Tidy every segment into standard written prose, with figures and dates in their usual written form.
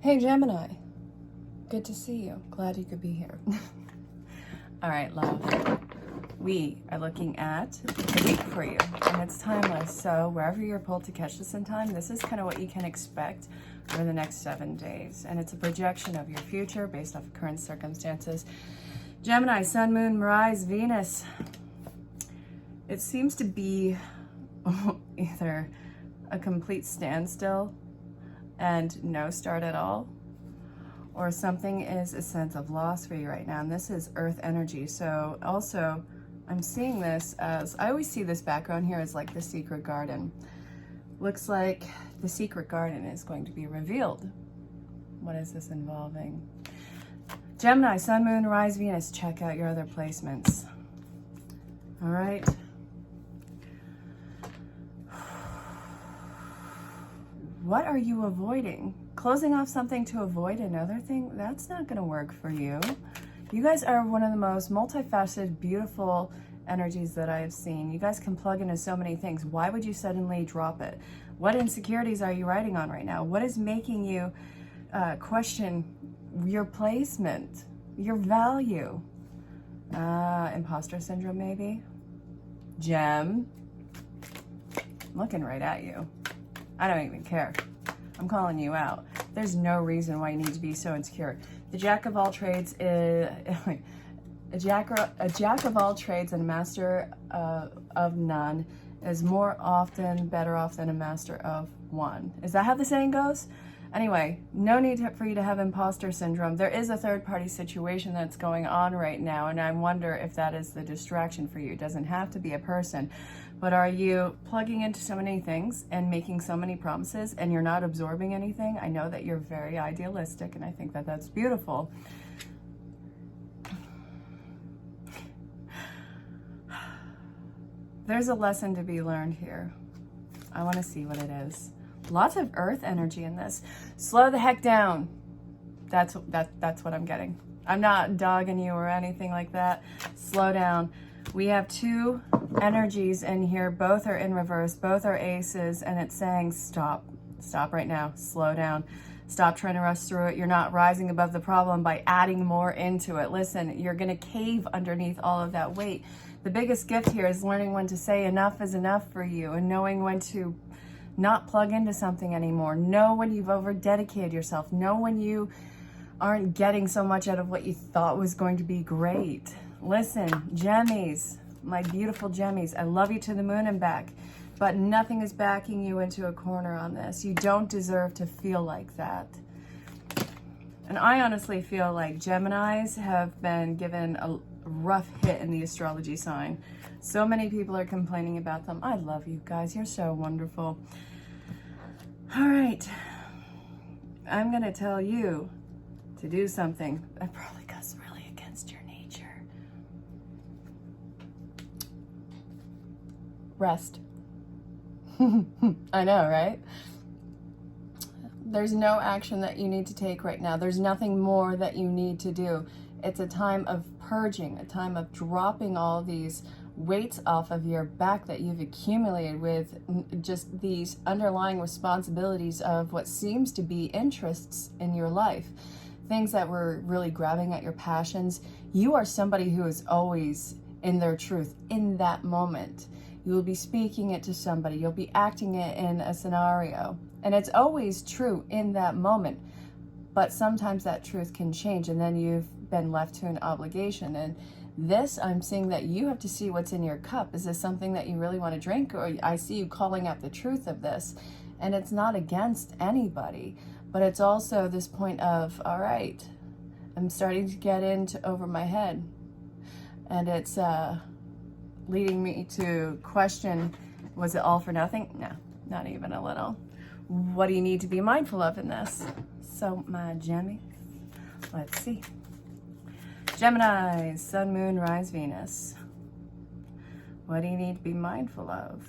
Hey Gemini, good to see you. Glad you could be here. All right, love. We are looking at the week for you, and it's timeless. So wherever you're pulled to catch this in time, this is kind of what you can expect for the next 7 days. And it's a projection of your future based off of current circumstances. Gemini, Sun, Moon, Rise, Venus. It seems to be either a complete standstill and no start at all, or something is a sense of loss for you right now. And this is earth energy. So also I'm seeing this as, I always see this background here as like the secret garden. Looks like the secret garden is going to be revealed. What is this involving? Gemini, Sun, Moon, Rise, Venus. Check out your other placements. All right. What are you avoiding? Closing off something to avoid another thing? That's not going to work for you. You guys are one of the most multifaceted, beautiful energies that I have seen. You guys can plug into so many things. Why would you suddenly drop it? What insecurities are you riding on right now? What is making you question your placement, your value? Imposter syndrome, maybe? Gem, I'm looking right at you. I don't even care. I'm calling you out. There's no reason why you need to be so insecure. The Jack of all trades is a jack of all trades and a master of none is more often better off than a master of one. Is that how the saying goes? Anyway, no need for you to have imposter syndrome. There is a third-party situation that's going on right now, and I wonder if that is the distraction for you. It doesn't have to be a person, but are you plugging into so many things and making so many promises and you're not absorbing anything? I know that you're very idealistic, and I think that that's beautiful. There's a lesson to be learned here. I want to see what it is. Lots of earth energy in this. Slow the heck down. That's what I'm getting. I'm not dogging you or anything like that. Slow down. We have two energies in here. Both are in reverse. Both are aces. And it's saying stop. Stop right now. Slow down. Stop trying to rush through it. You're not rising above the problem by adding more into it. Listen, you're going to cave underneath all of that weight. The biggest gift here is learning when to say enough is enough for you and knowing when to not plug into something anymore. Know when you've over-dedicated yourself. Know when you aren't getting so much out of what you thought was going to be great. Listen, Gemmies, my beautiful Gemmies, I love you to the moon and back, but nothing is backing you into a corner on this. You don't deserve to feel like that. And I honestly feel like Geminis have been given a rough hit in the astrology sign. So many people are complaining about them. I love you guys. You're so wonderful. All right. I'm going to tell you to do something that probably goes really against your nature. Rest. I know, right? There's no action that you need to take right now. There's nothing more that you need to do. It's a time of purging, a time of dropping all these weights off of your back that you've accumulated with just these underlying responsibilities of what seems to be interests in your life, things that were really grabbing at your passions. You are somebody who is always in their truth in that moment. You will be speaking it to somebody. You'll be acting it in a scenario, and it's always true in that moment. But sometimes that truth can change, and then you've been left to an obligation. And this, I'm seeing that you have to see what's in your cup. Is this something that you really want to drink? Or I see you calling out the truth of this. And it's not against anybody, but it's also this point of, all right, I'm starting to get into over my head. And it's leading me to question, was it all for nothing? No, not even a little. What do you need to be mindful of in this? So, my Gemmy, let's see. Gemini, Sun, Moon, Rise, Venus. What do you need to be mindful of?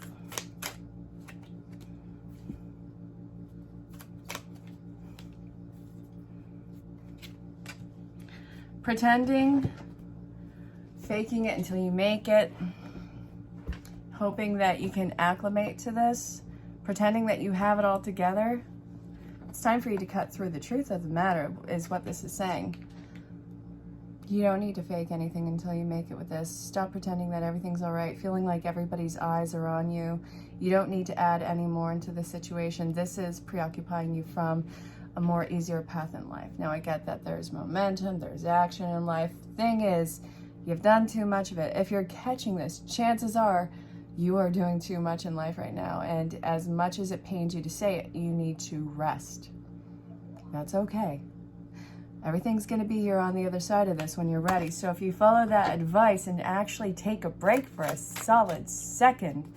Pretending, faking it until you make it, hoping that you can acclimate to this, pretending that you have it all together. It's time for you to cut through. The truth of the matter is what this is saying. You don't need to fake anything until you make it with this. Stop pretending that everything's all right, feeling like everybody's eyes are on you. You don't need to add any more into the situation. This is preoccupying you from a more easier path in life. Now, I get that there's momentum, there's action in life. Thing is, you've done too much of it. If you're catching this, chances are you are doing too much in life right now. And as much as it pains you to say it, you need to rest. That's okay. Everything's going to be here on the other side of this when you're ready. So if you follow that advice and actually take a break for a solid second,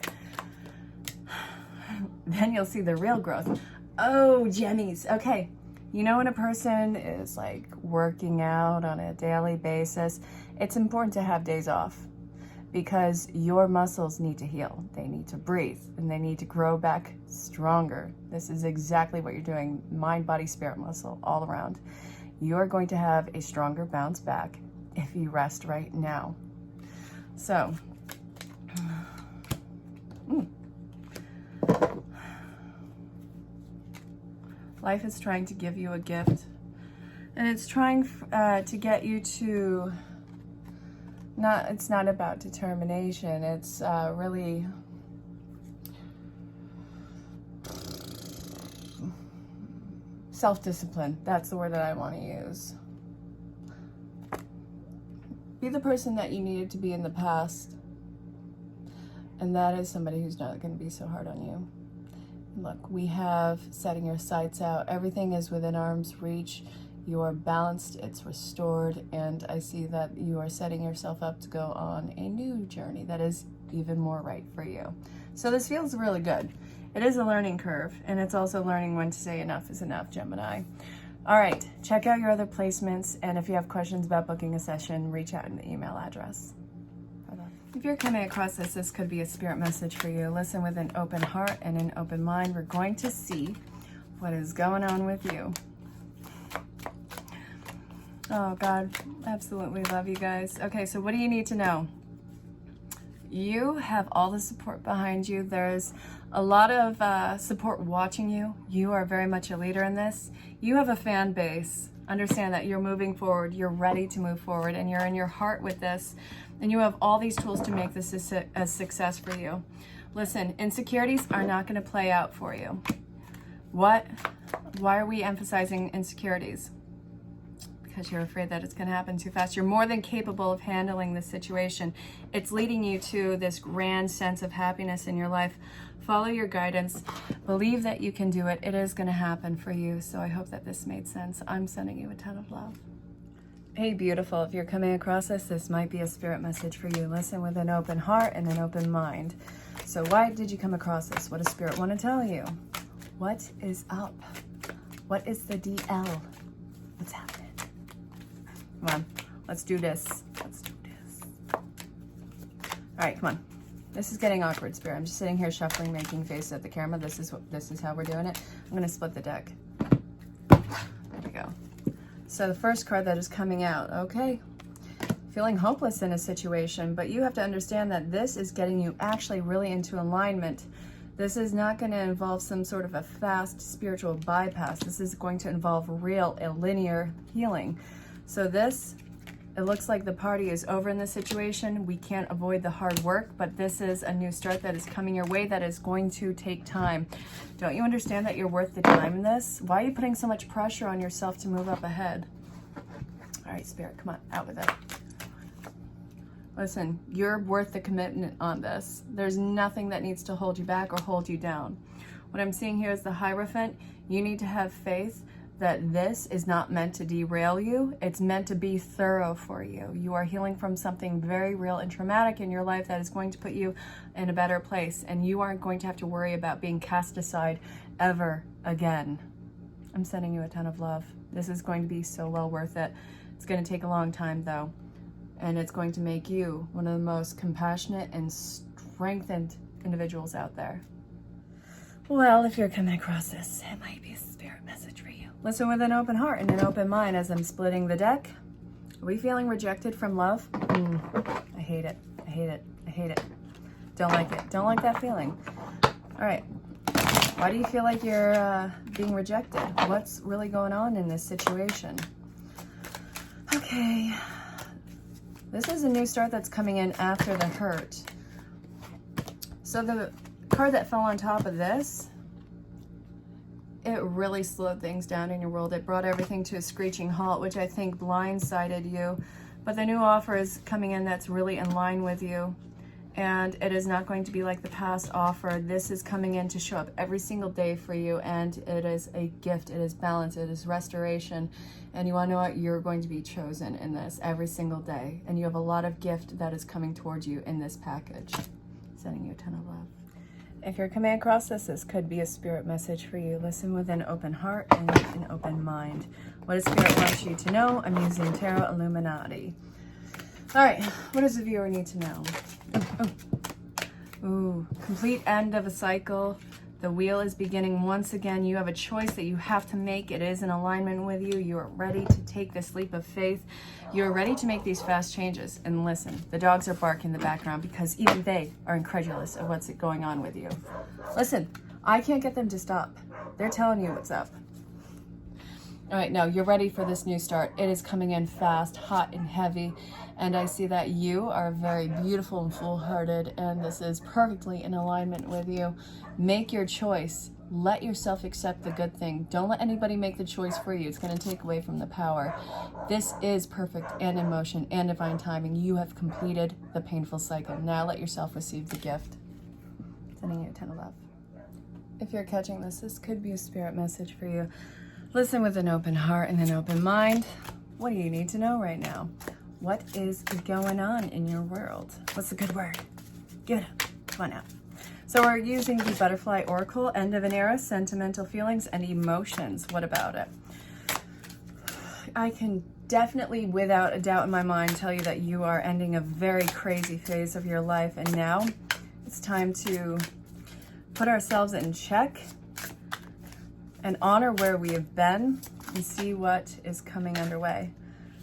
then you'll see the real growth. Oh, Gemmies. Okay. You know, when a person is like working out on a daily basis, it's important to have days off because your muscles need to heal. They need to breathe and they need to grow back stronger. This is exactly what you're doing. Mind, body, spirit, muscle, all around. You are going to have a stronger bounce back if you rest right now. So, life is trying to give you a gift, and it's trying to get you to it's not about determination. It's really self-discipline. That's the word that I want to use. Be the person that you needed to be in the past. And that is somebody who's not going to be so hard on you. Look, we have setting your sights out. Everything is within arm's reach. You are balanced, it's restored, and I see that you are setting yourself up to go on a new journey that is even more right for you. So this feels really good. It is a learning curve, and it's also learning when to say enough is enough, Gemini. All right, check out your other placements, and if you have questions about booking a session, reach out in the email address. Bye-bye. If you're coming across this could be a spirit message for you. Listen with an open heart and an open mind. We're going to see what is going on with you. Oh, God, absolutely love you guys. Okay, so what do you need to know? You have all the support behind you. There's a lot of support watching you. You are very much a leader in this. You have a fan base. Understand that you're moving forward. You're ready to move forward, and you're in your heart with this. And you have all these tools to make this a success for you. Listen, insecurities are not going to play out for you. Why are we emphasizing insecurities? Because you're afraid that it's going to happen too fast. You're more than capable of handling this situation. It's leading you to this grand sense of happiness in your life. Follow your guidance. Believe that you can do it. It is going to happen for you. So I hope that this made sense. I'm sending you a ton of love. Hey, beautiful. If you're coming across this might be a spirit message for you. Listen with an open heart and an open mind. So why did you come across this? What does spirit want to tell you? What is up? What is the DL? What's happening? Come on, let's do this. Let's do this. All right, come on. This is getting awkward, Spirit. I'm just sitting here shuffling, making faces at the camera. This is how we're doing it. I'm gonna split the deck. There we go. So the first card that is coming out, okay. Feeling hopeless in a situation, but you have to understand that this is getting you actually really into alignment. This is not going to involve some sort of a fast spiritual bypass. This is going to involve real, a linear healing. So this, it looks like the party is over in this situation. We can't avoid the hard work, but this is a new start that is coming your way that is going to take time. Don't you understand that you're worth the time in this? Why are you putting so much pressure on yourself to move up ahead? All right, Spirit, come on, out with it. Listen, you're worth the commitment on this. There's nothing that needs to hold you back or hold you down. What I'm seeing here is the Hierophant. You need to have faith that this is not meant to derail you. It's meant to be thorough for you. You are healing from something very real and traumatic in your life that is going to put you in a better place, and you aren't going to have to worry about being cast aside ever again. I'm sending you a ton of love. This is going to be so well worth it. It's going to take a long time though, and it's going to make you one of the most compassionate and strengthened individuals out there. Well, if you're coming across this, it might be a spirit message for you. Listen with an open heart and an open mind as I'm splitting the deck. Are we feeling rejected from love? I hate it. I hate it. I hate it. Don't like it. Don't like that feeling. All right. Why do you feel like you're being rejected? What's really going on in this situation? Okay. This is a new start that's coming in after the hurt. So the card that fell on top of this, it really slowed things down in your world. It brought everything to a screeching halt, which I think blindsided you. But the new offer is coming in that's really in line with you. And it is not going to be like the past offer. This is coming in to show up every single day for you, and it is a gift. It is balance. It is restoration. And you want to know what? You're going to be chosen in this every single day. And you have a lot of gift that is coming towards you in this package. Sending you a ton of love. If you're coming across this could be a spirit message for you. Listen with an open heart and an open mind. What does Spirit want you to know? I'm using Tarot Illuminati. All right, what does the viewer need to know? Ooh, complete end of a cycle. The wheel is beginning once again. You have a choice that you have to make. It is in alignment with you. You are ready to take this leap of faith. You're ready to make these fast changes. And listen, the dogs are barking in the background because even they are incredulous of what's going on with you. Listen, I can't get them to stop. They're telling you what's up. All right, now you're ready for this new start. It is coming in fast, hot, and heavy. And I see that you are very beautiful and full-hearted, and this is perfectly in alignment with you. Make your choice. Let yourself accept the good thing. Don't let anybody make the choice for you. It's going to take away from the power. This is perfect and in motion and divine timing. You have completed the painful cycle. Now let yourself receive the gift. Sending you a ton of love. If you're catching this could be a spirit message for you. Listen with an open heart and an open mind. What do you need to know right now? What is going on in your world? What's the good word? Give it up. Come on out. So we're using the Butterfly Oracle, end of an era, sentimental feelings and emotions. What about it? I can definitely, without a doubt in my mind, tell you that you are ending a very crazy phase of your life. And now it's time to put ourselves in check and honor where we have been and see what is coming underway.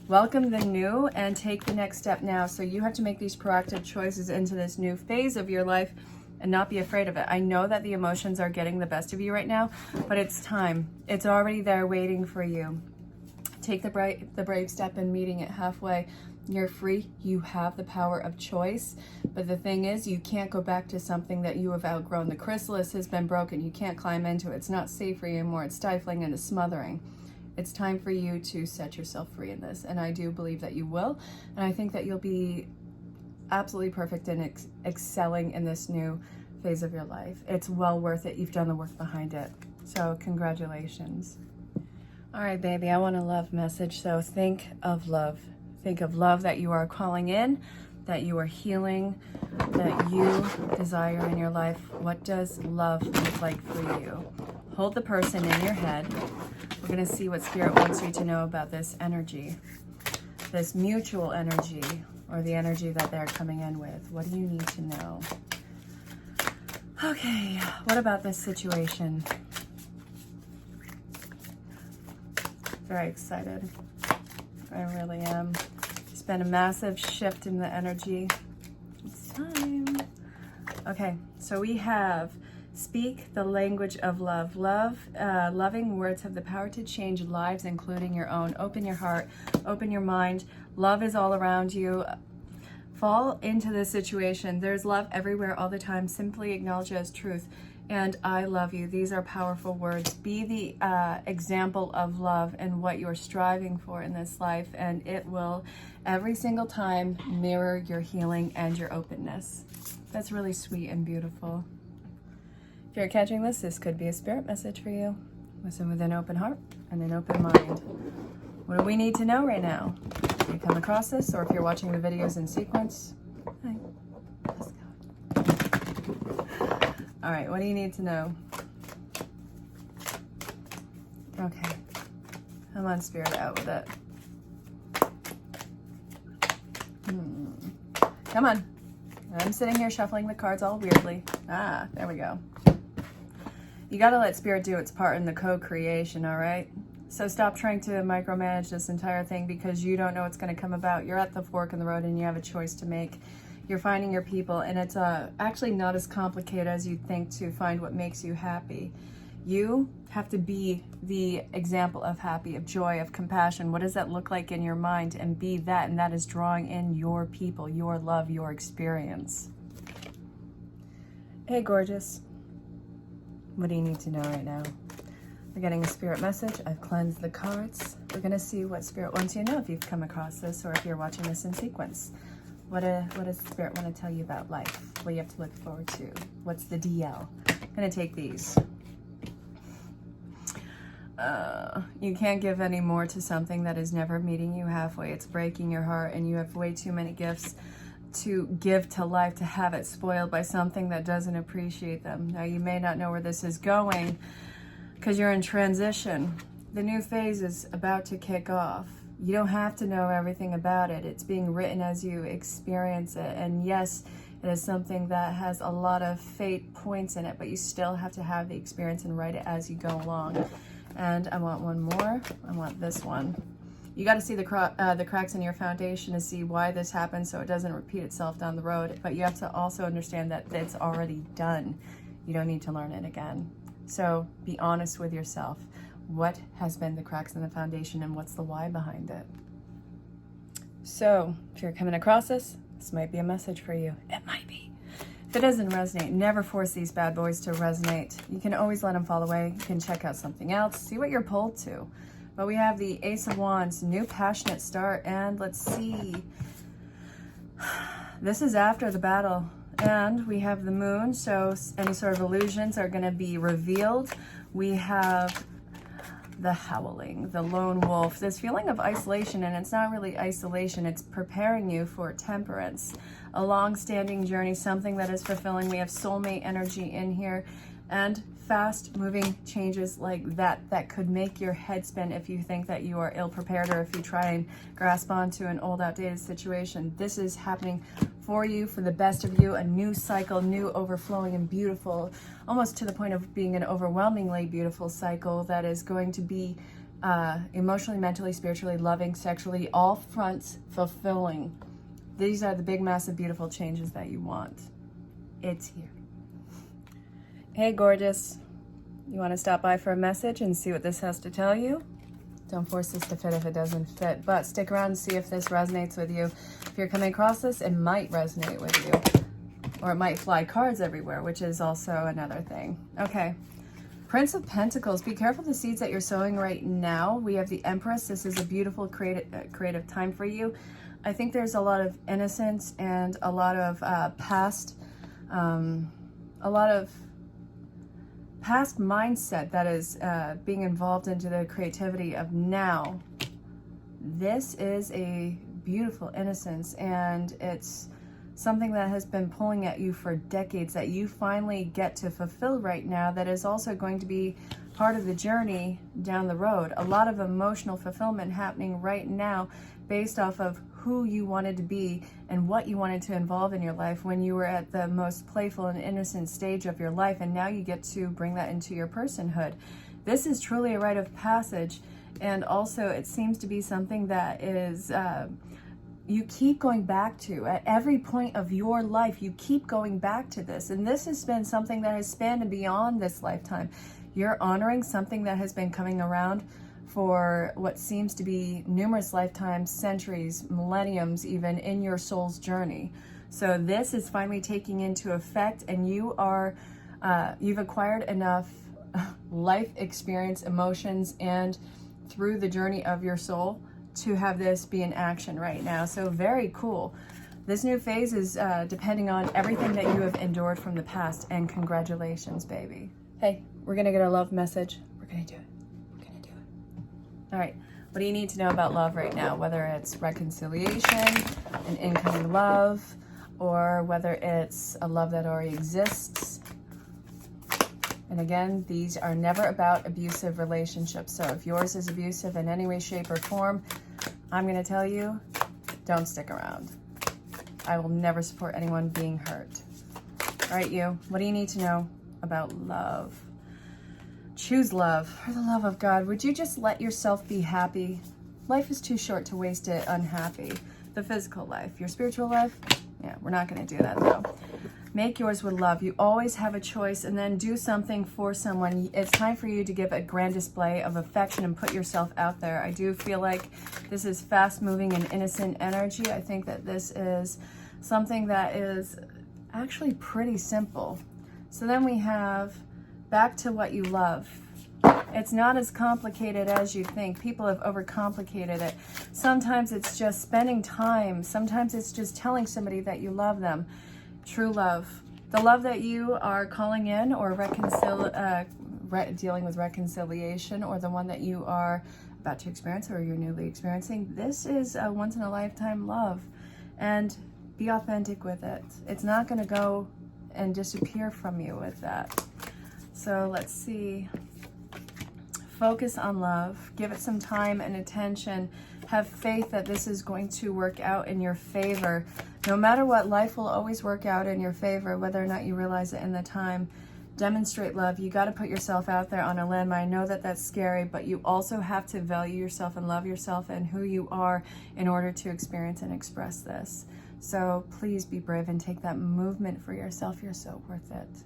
Welcome the new and take the next step now. So you have to make these proactive choices into this new phase of your life and not be afraid of it. I know that the emotions are getting the best of you right now, but it's time. It's already there waiting for you. Take the brave step in meeting it halfway. You're free. You have the power of choice. But the thing is, you can't go back to something that you have outgrown. The chrysalis has been broken. You can't climb into it. It's not safe for you anymore. It's stifling and it's smothering. It's time for you to set yourself free in this. And I do believe that you will. And I think that you'll be absolutely perfect in excelling in this new phase of your life. It's well worth it. You've done the work behind it. So congratulations. All right, baby, I want a love message. So think of love. Think of love that you are calling in, that you are healing, that you desire in your life. What does love look like for you? Hold the person in your head. We're going to see what Spirit wants you to know about this energy, this mutual energy, or the energy that they're coming in with. What do you need to know? Okay, what about this situation? Very excited. I really am. It's been a massive shift in the energy. It's time. Okay, so we have speak the language of love. Loving words have the power to change lives, including your own. Open your heart, open your mind. Love is all around you. Fall into this situation. There's love everywhere all the time. Simply acknowledge it as truth. And I love you. These are powerful words. Be the example of love and what you're striving for in this life. And it will every single time mirror your healing and your openness. That's really sweet and beautiful. If you're catching this could be a spirit message for you. Listen with an open heart and an open mind. What do we need to know right now? If you come across this, or if you're watching the videos in sequence, hi, let's go. All right, what do you need to know? Okay, come on, Spirit, out with it. Come on. I'm sitting here shuffling the cards all weirdly. Ah, there we go. You got to let Spirit do its part in the co-creation, all right? So stop trying to micromanage this entire thing because you don't know what's going to come about. You're at the fork in the road and you have a choice to make. You're finding your people, and it's actually not as complicated as you'd think to find what makes you happy. You have to be the example of happy, of joy, of compassion. What does that look like in your mind? And be that, and that is drawing in your people, your love, your experience. Hey, gorgeous. What do you need to know right now? We're getting a spirit message. I've cleansed the cards. We're going to see what spirit wants you to know if you've come across this or if you're watching this in sequence. What does spirit want to tell you about life? What do you have to look forward to? What's the DL? I'm going to take these. You can't give any more to something that is never meeting you halfway. It's breaking your heart, and you have way too many gifts to give to life to have it spoiled by something that doesn't appreciate them. Now, you may not know where this is going because you're in transition. The new phase is about to kick off. You don't have to know everything about it. It's being written as you experience it. And yes, it is something that has a lot of fate points in it, but you still have to have the experience and write it as you go along. And I want one more. I want this one. You got to see the cracks in your foundation to see why this happened so it doesn't repeat itself down the road. But you have to also understand that it's already done. You don't need to learn it again. So be honest with yourself. What has been the cracks in the foundation, and what's the why behind it? So if you're coming across this might be a message for you. It might be. If it doesn't resonate, never force these bad boys to resonate. You can always let them fall away. You can check out something else, see what you're pulled to. But we have the Ace of Wands, new passionate start, and let's see. This is after the battle, and we have the moon, so any sort of illusions are going to be revealed. We have the howling, the lone wolf, this feeling of isolation, and it's not really isolation, it's preparing you for temperance, a long-standing journey, something that is fulfilling. We have soulmate energy in here, and fast-moving changes like that could make your head spin if you think that you are ill-prepared or if you try and grasp onto an old, outdated situation. This is happening for you, for the best of you, a new cycle, new overflowing and beautiful, almost to the point of being an overwhelmingly beautiful cycle that is going to be emotionally, mentally, spiritually, loving, sexually, all fronts fulfilling. These are the big, massive, beautiful changes that you want. It's here. Hey, gorgeous. You want to stop by for a message and see what this has to tell you? Don't force this to fit if it doesn't fit, but stick around and see if this resonates with you. If you're coming across this, it might resonate with you. Or it might fly cards everywhere, which is also another thing. Okay. Prince of Pentacles. Be careful the seeds that you're sowing right now. We have the Empress. This is a beautiful creative time for you. I think there's a lot of innocence and a lot of past mindset that is being involved into the creativity of now. This is a beautiful innocence, and it's something that has been pulling at you for decades that you finally get to fulfill right now, that is also going to be part of the journey down the road. A lot of emotional fulfillment happening right now based off of who you wanted to be and what you wanted to involve in your life when you were at the most playful and innocent stage of your life, and now you get to bring that into your personhood. This is truly a rite of passage, and also it seems to be something that is you keep going back to. At every point of your life, you keep going back to this, and this has been something that has spanned beyond this lifetime. You're honoring something that has been coming around for what seems to be numerous lifetimes, centuries, millenniums, even in your soul's journey. So this is finally taking into effect, and you are, you've acquired enough life experience, emotions, and through the journey of your soul to have this be in action right now. So very cool. This new phase is depending on everything that you have endured from the past, and congratulations, baby. Hey, we're gonna get a love message. We're gonna do it. All right, what do you need to know about love right now? Whether it's reconciliation, an incoming love, or whether it's a love that already exists. And again, these are never about abusive relationships. So if yours is abusive in any way, shape, or form, I'm gonna tell you, don't stick around. I will never support anyone being hurt. All right, you, what do you need to know about love? Choose love. For the love of God, would you just let yourself be happy? Life is too short to waste it unhappy. The physical life, your spiritual life, Yeah, we're not going to do that though. Make yours with love. You always have a choice, and then do something for someone. It's time for you to give a grand display of affection and put yourself out there. I do feel like this is fast moving and innocent energy. I think that this is something that is actually pretty simple. So then we have back to what you love. It's not as complicated as you think. People have overcomplicated it. Sometimes it's just spending time. Sometimes it's just telling somebody that you love them. True love. The love that you are calling in or dealing with reconciliation, or the one that you are about to experience or you're newly experiencing, this is a once-in-a-lifetime love. And be authentic with it. It's not going to go and disappear from you with that. So let's see. Focus on love. Give it some time and attention. Have faith that this is going to work out in your favor. No matter what, life will always work out in your favor, whether or not you realize it in the time. Demonstrate love. You got to put yourself out there on a limb. I know that that's scary, but you also have to value yourself and love yourself and who you are in order to experience and express this. So please be brave and take that movement for yourself. You're so worth it.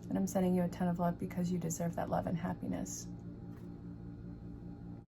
And I'm sending you a ton of love because you deserve that love and happiness.